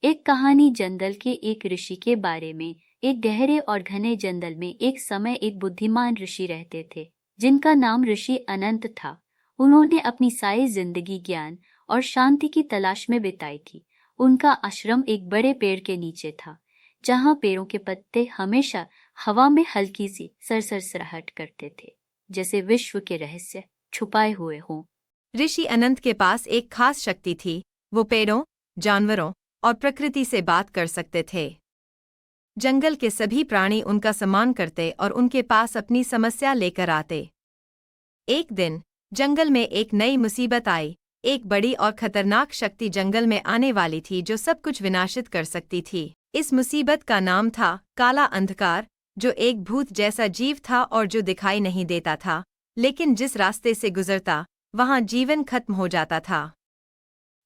एक कहानी जंगल के एक ऋषि के बारे में। एक गहरे और घने जंगल में एक समय एक बुद्धिमान ऋषि रहते थे जिनका नाम ऋषि अनंत था। उन्होंने अपनी सारी जिंदगी ज्ञान और शांति की तलाश में बिताई थी। उनका आश्रम एक बड़े पेड़ के नीचे था, जहाँ पेड़ों के पत्ते हमेशा हवा में हल्की सी सरसराहट करते थे, जैसे विश्व के रहस्य छुपाए हुए हों। ऋषि अनंत के पास एक खास शक्ति थी। वो पेड़ों, जानवरों और प्रकृति से बात कर सकते थे। जंगल के सभी प्राणी उनका सम्मान करते और उनके पास अपनी समस्या लेकर आते। एक दिन जंगल में एक नई मुसीबत आई। एक बड़ी और खतरनाक शक्ति जंगल में आने वाली थी जो सब कुछ विनाशित कर सकती थी। इस मुसीबत का नाम था काला अंधकार, जो एक भूत जैसा जीव था और जो दिखाई नहीं देता था, लेकिन जिस रास्ते से गुजरता वहां जीवन खत्म हो जाता था।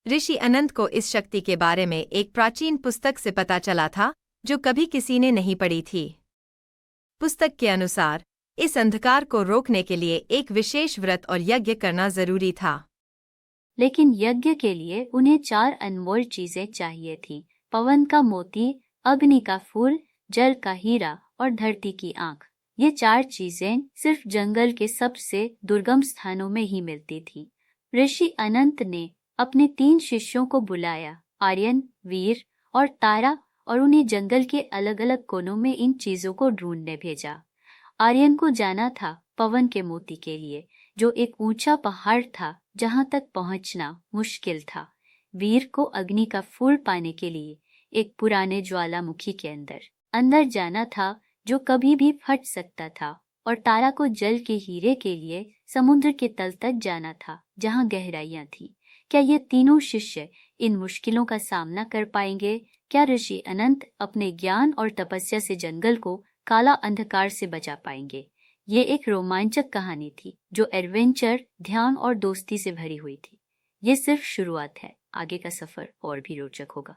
ऋषि अनंत को इस शक्ति के बारे में एक प्राचीन पुस्तक से पता चला था जो कभी किसी ने नहीं पढ़ी थी। पुस्तक के अनुसार इस अंधकार को रोकने के लिए एक विशेष व्रत और यज्ञ करना जरूरी था। लेकिन यज्ञ के लिए उन्हें 4 अनमोल चीजें चाहिए थीं: पवन का मोती, अग्नि का फूल, जल का हीरा और धरती की आंख। ये 4 चीजें सिर्फ जंगल के सबसे दुर्गम स्थानों में ही मिलती थीं। ऋषि अनंत ने अपने 3 शिष्यों को बुलाया, आर्यन, वीर और तारा, और उन्हें जंगल के अलग अलग कोनों में इन चीजों को ढूंढने भेजा। आर्यन को जाना था पवन के मोती के लिए, जो एक ऊंचा पहाड़ था जहां तक पहुंचना मुश्किल था। वीर को अग्नि का फूल पाने के लिए एक पुराने ज्वालामुखी के अंदर जाना था, जो कभी भी फट सकता था। और तारा को जल के हीरे के लिए समुद्र के तल तक जाना था, जहां गहराइयां थी। क्या ये तीनों शिष्य इन मुश्किलों का सामना कर पाएंगे? क्या ऋषि अनंत अपने ज्ञान और तपस्या से जंगल को काला अंधकार से बचा पाएंगे? ये एक रोमांचक कहानी थी जो एडवेंचर, ध्यान और दोस्ती से भरी हुई थी। ये सिर्फ शुरुआत है, आगे का सफर और भी रोचक होगा।